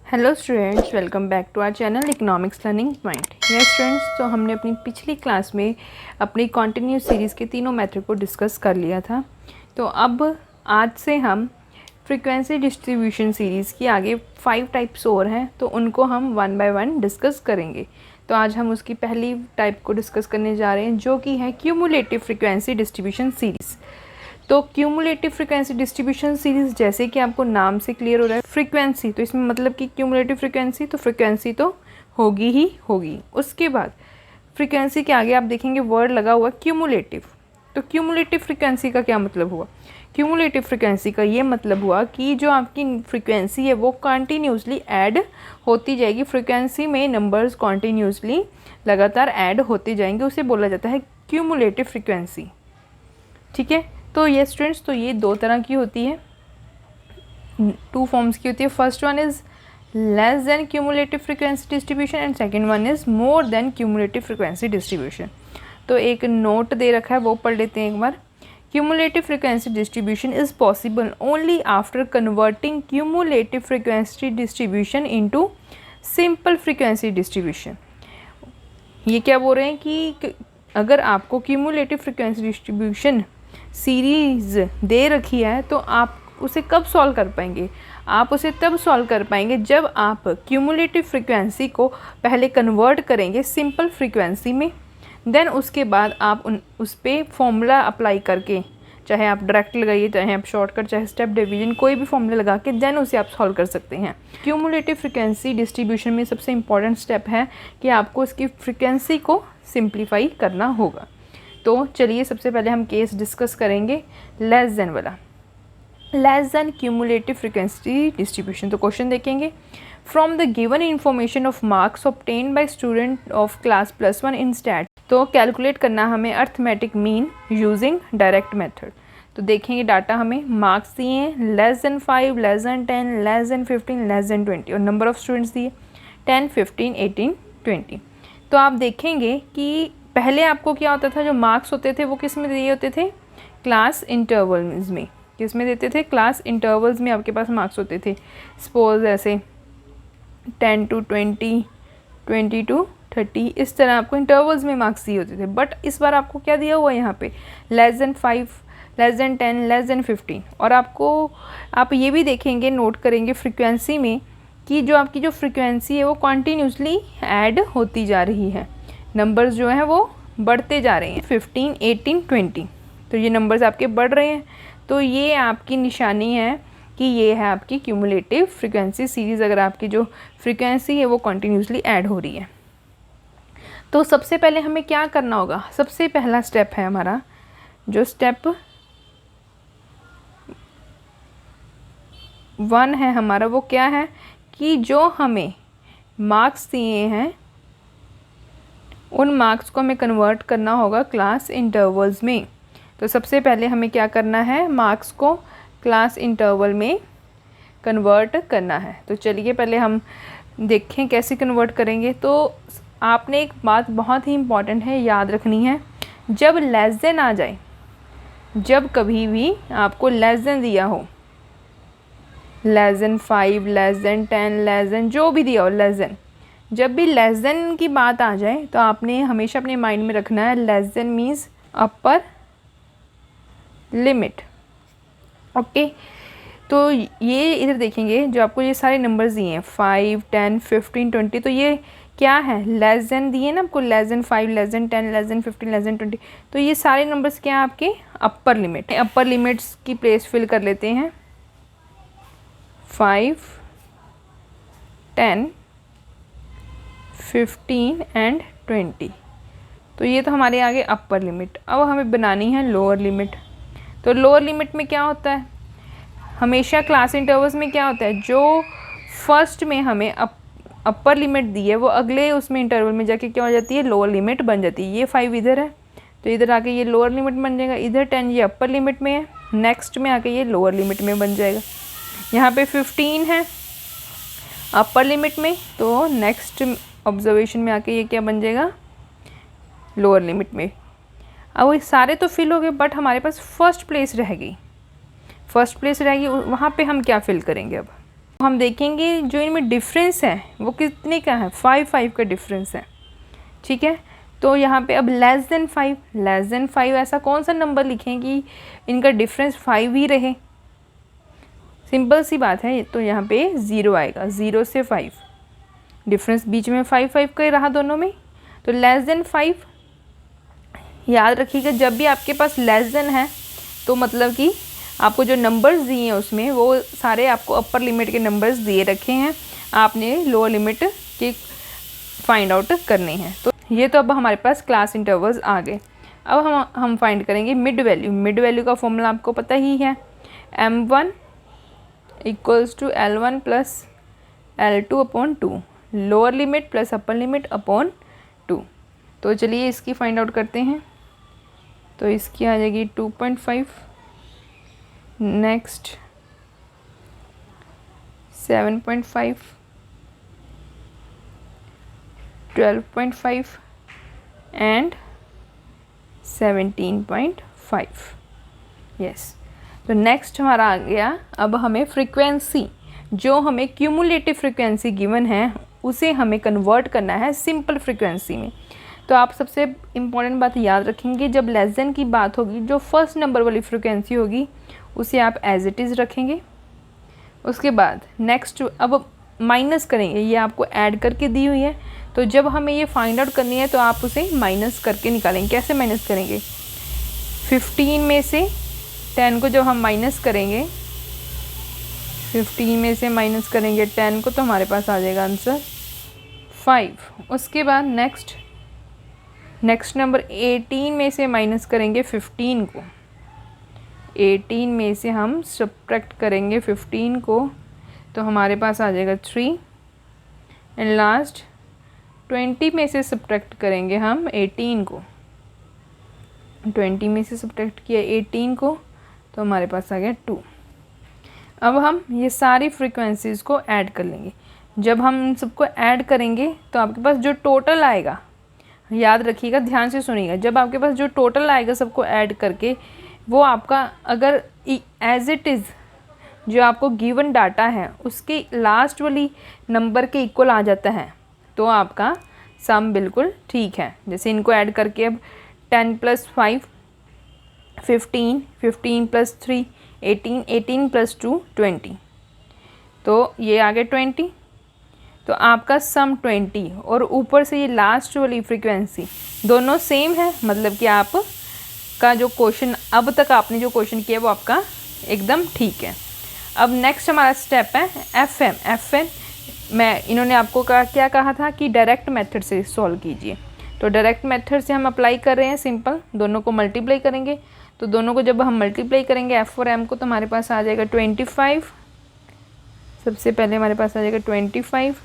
Hello students, welcome back to our channel economics learning point. Yes students, तो हमने अपनी पिछली क्लास में अपनी कॉन्टिन्यूस सीरीज़ के तीनों मेथड को डिस्कस कर लिया था। तो अब आज से हम फ्रीक्वेंसी डिस्ट्रीब्यूशन सीरीज़ की आगे 5 टाइप्स और हैं, तो उनको हम वन बाय वन डिस्कस करेंगे। तो आज हम उसकी पहली टाइप को डिस्कस करने जा रहे हैं, जो कि है क्यूमुलेटिव फ्रीक्वेंसी डिस्ट्रीब्यूशन सीरीज़। तो क्यूमुलेटिव फ्रीक्वेंसी डिस्ट्रीब्यूशन सीरीज़, जैसे कि आपको नाम से क्लियर हो रहा है फ्रीक्वेंसी, तो इसमें मतलब कि क्यूमुलेटिव फ्रीक्वेंसी, तो फ्रीक्वेंसी तो होगी ही होगी। उसके बाद फ्रीक्वेंसी के आगे आप देखेंगे वर्ड लगा हुआ क्यूमुलेटिव। तो क्यूमुलेटिव फ्रीक्वेंसी का क्या मतलब हुआ? क्यूमुलेटिव फ्रीक्वेंसी का ये मतलब हुआ कि जो आपकी फ्रीक्वेंसी है वो कंटिन्यूसली ऐड होती जाएगी। फ्रीक्वेंसी में नंबर्स कंटिन्यूसली लगातार ऐड होते जाएंगे, उसे बोला जाता है क्यूमुलेटिव फ्रीक्वेंसी। ठीक है, तो ये स्टूडेंट्स, तो ये दो तरह की होती है, 2 फॉर्म्स की होती है। First one is less than cumulative frequency distribution and second one is more than cumulative frequency distribution. तो एक नोट दे रखा है, वो पढ़ लेते हैं एक बार। Cumulative frequency distribution is possible only after converting cumulative frequency distribution into simple frequency distribution. ये क्या बोल रहे हैं कि अगर आपको क्यूमुलेटिव फ्रीक्वेंसी डिस्ट्रीब्यूशन सीरीज़ दे रखी है तो आप उसे कब सॉल्व कर पाएंगे? आप उसे तब सॉल्व कर पाएंगे जब आप क्यूमुलेटिव फ्रीक्वेंसी को पहले कन्वर्ट करेंगे सिंपल फ्रीक्वेंसी में। देन उसके बाद आप उस पर फॉर्मूला अप्लाई करके, चाहे आप डायरेक्ट लगाइए, चाहे आप शॉर्टकट, चाहे स्टेप डिवीजन, कोई भी फॉर्मूला लगा के देन उसे आप सॉल्व कर सकते हैं। क्यूमुलेटिव फ्रीक्वेंसी डिस्ट्रीब्यूशन में सबसे इंपॉर्टेंट स्टेप है कि आपको इसकी फ्रीक्वेंसी को सिंप्लीफाई करना होगा। तो चलिए सबसे पहले हम केस डिस्कस करेंगे लेस देन वाला, less than cumulative frequency distribution. तो क्वेश्चन देखेंगे, from the given information of marks obtain by student of class +1 in stat. तो कैलकुलेट करना हमें arithmetic mean using direct method. तो देखेंगे डाटा हमें मार्क्स दिए हैं less than 5, less than 10, less than 15, less than 20 और नंबर ऑफ स्टूडेंट्स दिए 10, 15, 18, 20। तो आप देखेंगे कि पहले आपको क्या होता था, जो मार्क्स होते थे वो किस में दिए होते थे? क्लास इंटरवल्स में। किस में देते थे? क्लास इंटरवल्स में आपके पास मार्क्स होते थे। सपोज ऐसे 10 to 20, 20 to 30, इस तरह आपको इंटरवल्स में मार्क्स दिए होते थे। बट इस बार आपको क्या दिया हुआ है यहाँ पे? Less than 5, less than 10, less than 15। और आपको, आप ये भी देखेंगे, नोट करेंगे फ्रीक्वेंसी में कि जो आपकी जो फ्रीक्वेंसी है वो कॉन्टीन्यूसली ऐड होती जा रही है। नंबर्स जो हैं वो बढ़ते जा रहे हैं, 15, 18, 20। तो ये नंबर्स आपके बढ़ रहे हैं। तो ये आपकी निशानी है कि ये है आपकी क्यूमुलेटिव फ्रीक्वेंसी सीरीज़, अगर आपकी जो फ्रीक्वेंसी है वो कॉन्टीन्यूसली ऐड हो रही है। तो सबसे पहले हमें क्या करना होगा? सबसे पहला स्टेप है हमारा, जो स्टेप 1 है हमारा, वो क्या है कि जो हमें मार्क्स दिए हैं उन मार्क्स को हमें कन्वर्ट करना होगा क्लास इंटरवल्स में। तो सबसे पहले हमें क्या करना है? मार्क्स को क्लास इंटरवल में कन्वर्ट करना है। तो चलिए पहले हम देखें कैसे कन्वर्ट करेंगे। तो आपने एक बात बहुत ही इम्पॉर्टेंट है, याद रखनी है, जब लेस देन आ जाए, जब कभी भी आपको लेस देन दिया हो, less than 5, less than 10, less then जो भी दिया हो, लेस देन, जब भी लेस देन की बात आ जाए तो आपने हमेशा अपने माइंड में रखना है less than means upper limit. Okay, तो ये इधर देखेंगे, जो आपको ये सारे नंबर्स दिए हैं 5, 10, 15, 20, तो ये क्या है? लेस देन दिए ना आपको, less than 5, less than 10, less than 15, less than 20। तो ये सारे नंबर्स क्या है? आपके अपर लिमिट। अपर लिमिट्स की प्लेस फिल कर लेते हैं 5, 10, 15 एंड 20। तो ये तो हमारे आगे अपर लिमिट। अब हमें बनानी है लोअर लिमिट। तो लोअर लिमिट में क्या होता है? हमेशा क्लास इंटरवल्स में क्या होता है, जो फर्स्ट में हमें अपर लिमिट दी है वो अगले उसमें इंटरवल में जाके क्या हो जाती है? लोअर लिमिट बन जाती है। ये 5 इधर है तो इधर आके ये लोअर लिमिट बन जाएगा, इधर 10 ये अपर लिमिट में है, नेक्स्ट में आके ये लोअर लिमिट में बन जाएगा। यहाँ पे 15 है अपर लिमिट में, तो नेक्स्ट ऑब्जर्वेशन में आके ये क्या बन जाएगा? लोअर लिमिट में। अब ये सारे तो फिल हो गए, बट हमारे पास फर्स्ट प्लेस रह गई। फर्स्ट प्लेस रहेगी, वहाँ पे हम क्या फिल करेंगे? अब हम देखेंगे जो इनमें डिफरेंस है वो कितने का है, 5 का डिफरेंस है। ठीक है, तो यहाँ पे अब लेस देन 5 ऐसा कौन सा नंबर लिखें कि इनका डिफरेंस 5 ही रहे, सिंपल सी बात है। तो यहाँ पे 0 आएगा, 0 से 5 डिफरेंस बीच में 5 का ही रहा दोनों में। तो लेस देन 5 याद रखिएगा, जब भी आपके पास लेस देन है तो मतलब कि आपको जो नंबर्स दिए हैं उसमें वो सारे आपको अपर लिमिट के नंबर्स दिए रखे हैं, आपने लोअर लिमिट के फाइंड आउट करने हैं। तो ये तो अब हमारे पास क्लास इंटरवल्स आ गए। अब हम फाइंड करेंगे मिड वैल्यू। मिड वैल्यू का फॉर्मूला आपको पता ही है, m1 equals to L1 plus L2 upon 2, lower limit plus upper limit upon 2। तो चलिए इसकी फाइंड आउट करते हैं। तो इसकी आ जाएगी 2.5, नेक्स्ट 7.5, 12.5 एंड 17.5। यस, तो नेक्स्ट हमारा आ गया, अब हमें फ्रीक्वेंसी, जो हमें क्यूमुलेटिव फ्रीक्वेंसी गिवन है उसे हमें कन्वर्ट करना है सिंपल फ्रीक्वेंसी में। तो आप सबसे इम्पॉर्टेंट बात याद रखेंगे, जब लेस देन की बात होगी जो फर्स्ट नंबर वाली फ्रीक्वेंसी होगी उसे आप एज इट इज़ रखेंगे। उसके बाद नेक्स्ट अब माइनस करेंगे, ये आपको ऐड करके दी हुई है, तो जब हमें ये फाइंड आउट करनी है तो आप उसे माइनस करके निकालेंगे। कैसे माइनस करेंगे, 15 में से 10 को जब हम माइनस करेंगे, 15 में से माइनस करेंगे 10 को, तो हमारे पास आ जाएगा आंसर 5। उसके बाद नेक्स्ट नंबर 18 में से माइनस करेंगे 15 को, 18 में से हम सब्ट्रैक्ट करेंगे 15 को, तो हमारे पास आ जाएगा 3। एंड लास्ट 20 में से सब्ट्रैक्ट करेंगे हम 18 को, 20 में से सब्ट्रैक्ट किया 18 को, तो हमारे पास आ गया 2। अब हम ये सारी फ्रीक्वेंसीज़ को ऐड कर लेंगे। जब हम इन सबको ऐड करेंगे तो आपके पास जो टोटल आएगा, याद रखिएगा, ध्यान से सुनिएगा, जब आपके पास जो टोटल आएगा सबको ऐड करके, वो आपका अगर एज इट इज़ जो आपको गिवन डाटा है उसके लास्ट वाली नंबर के इक्वल आ जाता है तो आपका सम बिल्कुल ठीक है। जैसे इनको ऐड करके अब 10 + 5 15, 15 + 3 18, 18 + 2 20, तो ये आ गया 20। तो आपका सम 20 और ऊपर से ये लास्ट वाली फ्रीक्वेंसी दोनों सेम है, मतलब कि आप का जो क्वेश्चन अब तक आपने जो क्वेश्चन किया वो आपका एकदम ठीक है। अब नेक्स्ट हमारा स्टेप है FM। इन्होंने आपको क्या कहा था कि डायरेक्ट मेथड से सॉल्व कीजिए, तो डायरेक्ट मेथड से हम अप्लाई कर रहे हैं। सिंपल, दोनों को मल्टीप्लाई करेंगे, तो दोनों को जब हम मल्टीप्लाई करेंगे F और M को, तो हमारे पास आ जाएगा 25। सबसे पहले हमारे पास आ जाएगा 25,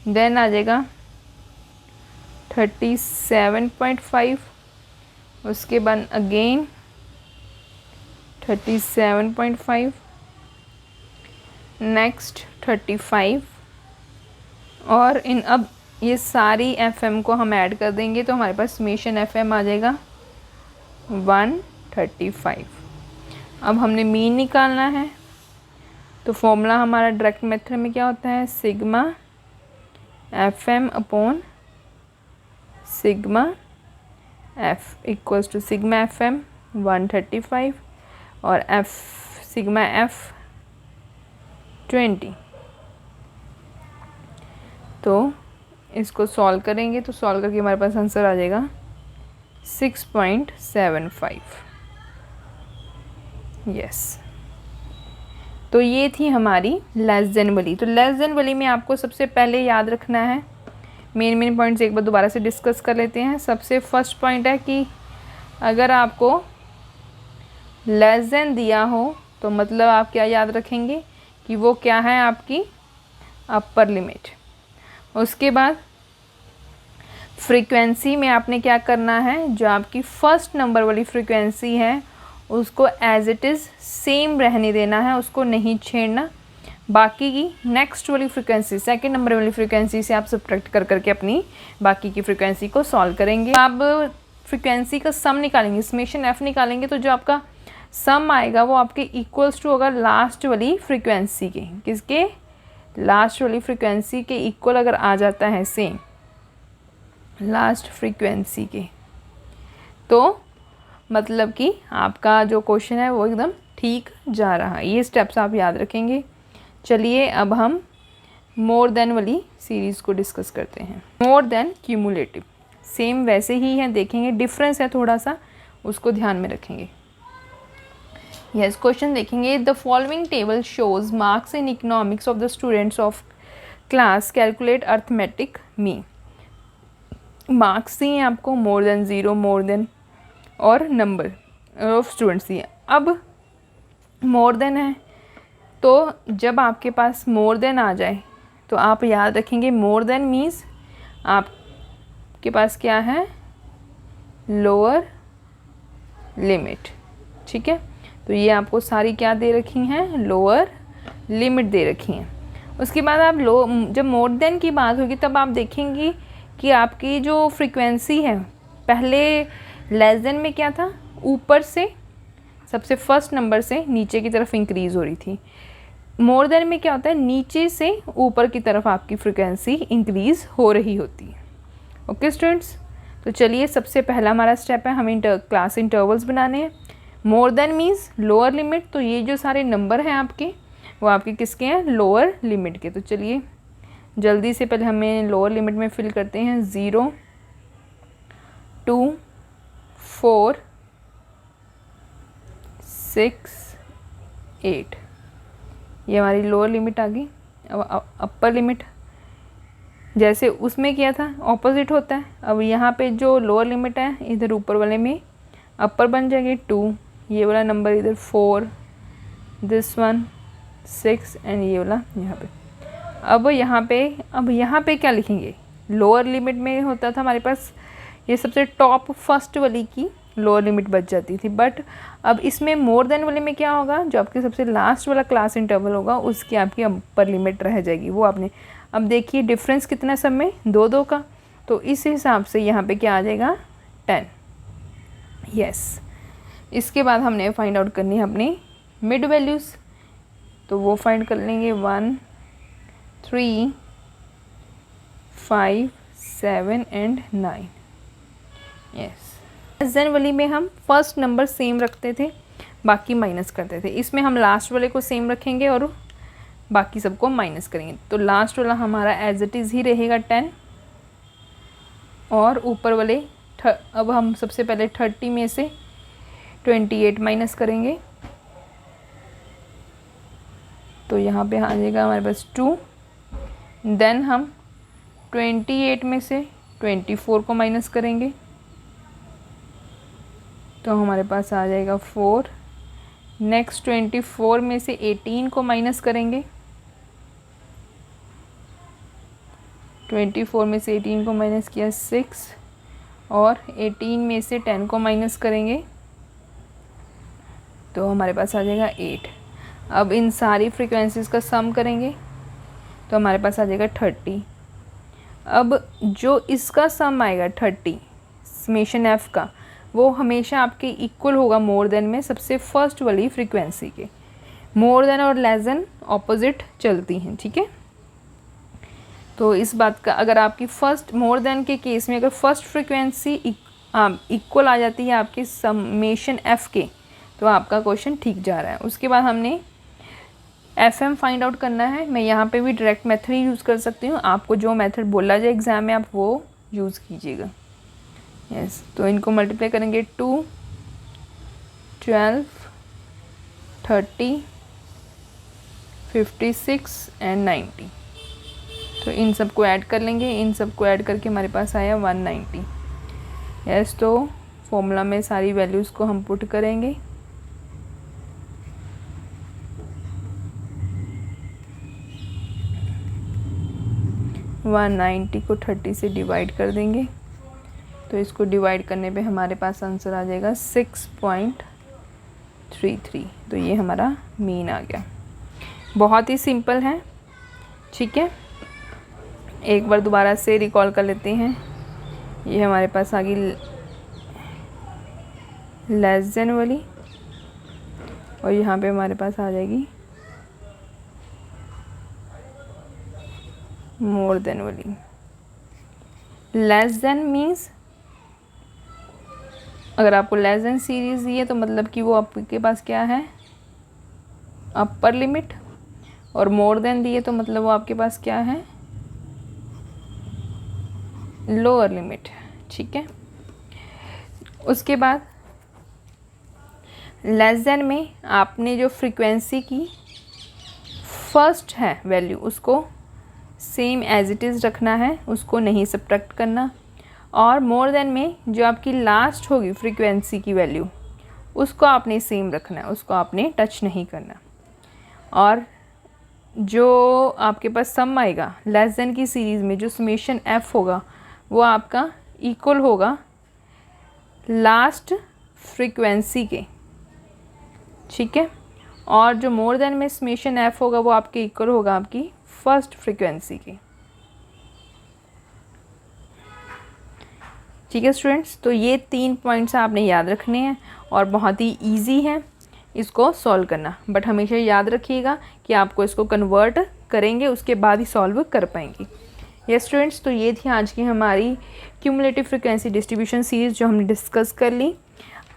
देन आ जाएगा 37.5, उसके बाद अगेन 37.5, नेक्स्ट 35, और अब ये सारी FM को हम ऐड कर देंगे तो हमारे पास समेशन FM आ जाएगा 135। अब हमने मीन निकालना है, तो फॉर्मूला हमारा डायरेक्ट मेथड में क्या होता है, sigma FM upon sigma F equals to sigma FM 135 और सिग्मा F 20। तो इसको सॉल्व करेंगे, तो सॉल्व करके हमारे पास आंसर आ जाएगा 6.75। यस, तो ये थी हमारी लेस देन वाली। तो लेस देन वाली में आपको सबसे पहले याद रखना है, मेन पॉइंट्स एक बार दोबारा से डिस्कस कर लेते हैं। सबसे फर्स्ट पॉइंट है कि अगर आपको लेस देन दिया हो तो मतलब आप क्या याद रखेंगे कि वो क्या है, आपकी अपर लिमिट। उसके बाद फ्रीक्वेंसी में आपने क्या करना है, जो आपकी फर्स्ट नंबर वाली फ्रीक्वेंसी है उसको एज इट इज़ सेम रहने देना है, उसको नहीं छेड़ना। बाकी की नेक्स्ट वाली फ्रीक्वेंसी, सेकंड नंबर वाली फ्रीक्वेंसी से आप सब्ट्रैक्ट कर करके अपनी बाकी की फ्रीक्वेंसी को सॉल्व करेंगे। आप फ्रीक्वेंसी का सम निकालेंगे, समेशन F निकालेंगे, तो जो आपका सम आएगा वो आपके इक्वल्स टू होगा लास्ट वाली फ्रीक्वेंसी के, किसके, लास्ट वाली फ्रीक्वेंसी के इक्वल अगर आ जाता है सेम लास्ट फ्रीक्वेंसी के, तो मतलब कि आपका जो क्वेश्चन है वो एकदम ठीक जा रहा है। ये स्टेप्स आप याद रखेंगे। चलिए अब हम मोर देन वाली सीरीज़ को डिस्कस करते हैं। मोर देन क्यूमुलेटिव सेम वैसे ही है, देखेंगे डिफरेंस है थोड़ा सा, उसको ध्यान में रखेंगे। यस, क्वेश्चन देखेंगे। The following table shows marks in economics of the students of class calculate arithmetic mean. Marks दिए आपको, more than, zero, more than और नंबर ऑफ स्टूडेंट्स दिए। अब मोर देन है, तो जब आपके पास मोर देन आ जाए तो आप याद रखेंगे मोर देन मीन्स आपके पास क्या है, लोअर लिमिट। ठीक है, तो ये आपको सारी क्या दे रखी हैं, लोअर लिमिट दे रखी हैं। उसके बाद आप जब मोर देन की बात होगी तब आप देखेंगे कि आपकी जो फ्रीक्वेंसी है, पहले लेस देन में क्या था, ऊपर से सबसे फर्स्ट नंबर से नीचे की तरफ इंक्रीज़ हो रही थी। मोर देन में क्या होता है, नीचे से ऊपर की तरफ आपकी फ्रीक्वेंसी इंक्रीज़ हो रही होती है। ओके स्टूडेंट्स, तो चलिए सबसे पहला हमारा स्टेप है, हमें क्लास इंटरवल्स बनाने हैं। More than means lower limit, तो ये जो सारे नंबर हैं आपके वो आपके किसके हैं, लोअर लिमिट के। तो चलिए जल्दी से पहले हमें लोअर लिमिट में फिल करते हैं 0, 2, 4, 6, 8, ये हमारी लोअर लिमिट आ गई। अब अपर लिमिट जैसे उसमें किया था ऑपोजिट होता है। अब यहाँ पे जो लोअर लिमिट है इधर ऊपर वाले में अपर बन जाएगी 2, ये वाला नंबर इधर 4, दिस वन 6 एंड ये वाला यहाँ पे। अब यहाँ पे क्या लिखेंगे, लोअर लिमिट में होता था हमारे पास ये सबसे टॉप फर्स्ट वाली की लोअर लिमिट बच जाती थी, बट अब इसमें मोर देन वाले में क्या होगा, जो आपके सबसे लास्ट वाला क्लास इंटरवल होगा उसकी आपकी अपर लिमिट रह जाएगी। वो आपने अब देखिए डिफरेंस कितना सब में, 2 का, तो इस हिसाब से यहाँ पे क्या आ जाएगा 10। यस, इसके बाद हमने फाइंड आउट करनी है अपनी मिड वैल्यूज़, तो वो फाइंड कर लेंगे 1, 3, 5, 7 एंड 9। यस, लेस देन वाली में हम फर्स्ट नंबर सेम रखते थे, बाकी माइनस करते थे। इसमें हम लास्ट वाले को सेम रखेंगे और बाकी सबको माइनस करेंगे। तो लास्ट वाला हमारा एज इट इज़ ही रहेगा 10, और ऊपर वाले अब हम सबसे पहले 30 में से 28 माइनस करेंगे, तो यहाँ पे आ जाएगा हमारे पास 2। देन हम 28 में से 24 को माइनस करेंगे, तो हमारे पास आ जाएगा 4। नेक्स्ट 24 में से 18 को माइनस करेंगे, 24 में से 18 को माइनस किया 6, और 18 में से 10 को माइनस करेंगे तो हमारे पास आ जाएगा 8। अब इन सारी फ्रीक्वेंसीज़ का सम करेंगे तो हमारे पास आ जाएगा 30। अब जो इसका सम आएगा 30 समेशन एफ का, वो हमेशा आपके इक्वल होगा मोर देन में सबसे फर्स्ट वाली फ्रीक्वेंसी के। मोर देन और लेस देन ऑपोजिट चलती हैं, ठीक है। तो इस बात का अगर आपकी फर्स्ट मोर देन के केस में अगर फर्स्ट फ्रीक्वेंसी इक्वल आ जाती है आपके समेशन एफ के, तो आपका क्वेश्चन ठीक जा रहा है। उसके बाद हमने एफ एम फाइंड आउट करना है। मैं यहाँ पे भी डायरेक्ट मेथड ही यूज़ कर सकती हूँ, आपको जो मेथड बोला जाए एग्ज़ाम में आप वो यूज़ कीजिएगा। यस, तो इनको मल्टीप्लाई करेंगे 2, 12, 30, 56 एंड 90। तो इन सब को ऐड कर लेंगे, इन सब को ऐड करके हमारे पास आया 190। यस, तो फॉर्मूला में सारी वैल्यूज़ को हम पुट करेंगे। वन 90 को 30 से डिवाइड कर देंगे, तो इसको डिवाइड करने पे हमारे पास आंसर आ जाएगा 6.33। तो ये हमारा मीन आ गया। बहुत ही सिंपल है, ठीक है। एक बार दोबारा से रिकॉल कर लेते हैं। ये हमारे पास आ गई लेस देन वाली, और यहाँ पे हमारे पास आ जाएगी मोर देन वाली। लेस देन मीन्स अगर आपको लेस देन सीरीज दी है तो मतलब कि वो आपके पास क्या है, अपर लिमिट, और मोर देन दी है तो मतलब वो आपके पास क्या है, लोअर लिमिट। ठीक है, उसके बाद लेस देन में आपने जो फ्रीक्वेंसी की फर्स्ट है वैल्यू उसको सेम एज इट इज़ रखना है, उसको नहीं सब्ट्रैक्ट करना। और मोर देन में जो आपकी लास्ट होगी फ्रीक्वेंसी की वैल्यू उसको आपने सेम रखना है, उसको आपने टच नहीं करना। और जो आपके पास सम आएगा लेस देन की सीरीज़ में, जो समेशन एफ होगा वो आपका इक्वल होगा लास्ट फ्रीक्वेंसी के। ठीक है, और जो मोर देन में समेशन एफ होगा वो आपके इक्वल होगा आपकी फर्स्ट फ्रीक्वेंसी की। ठीक है स्टूडेंट्स, तो ये 3 पॉइंट्स आपने याद रखने हैं और बहुत ही इजी है इसको सॉल्व करना। बट हमेशा याद रखिएगा कि आपको इसको कन्वर्ट करेंगे उसके बाद ही सॉल्व कर पाएंगे। यस स्टूडेंट्स, तो ये थी आज की हमारी क्यूमुलेटिव फ्रीक्वेंसी डिस्ट्रीब्यूशन सीरीज़ जो हमने डिस्कस कर ली।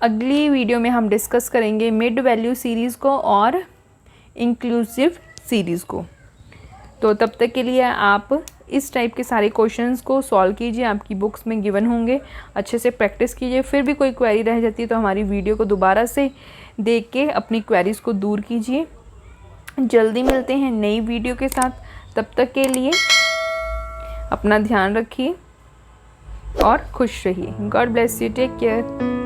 अगली वीडियो में हम डिस्कस करेंगे मिड वैल्यू सीरीज़ को और इंक्लूसिव सीरीज़ को। तो तब तक के लिए आप इस टाइप के सारे क्वेश्चंस को सॉल्व कीजिए, आपकी बुक्स में गिवन होंगे, अच्छे से प्रैक्टिस कीजिए। फिर भी कोई क्वेरी रह जाती है तो हमारी वीडियो को दोबारा से देख के अपनी क्वेरीज़ को दूर कीजिए। जल्दी मिलते हैं नई वीडियो के साथ, तब तक के लिए अपना ध्यान रखिए और खुश रहिए। God bless you, take care.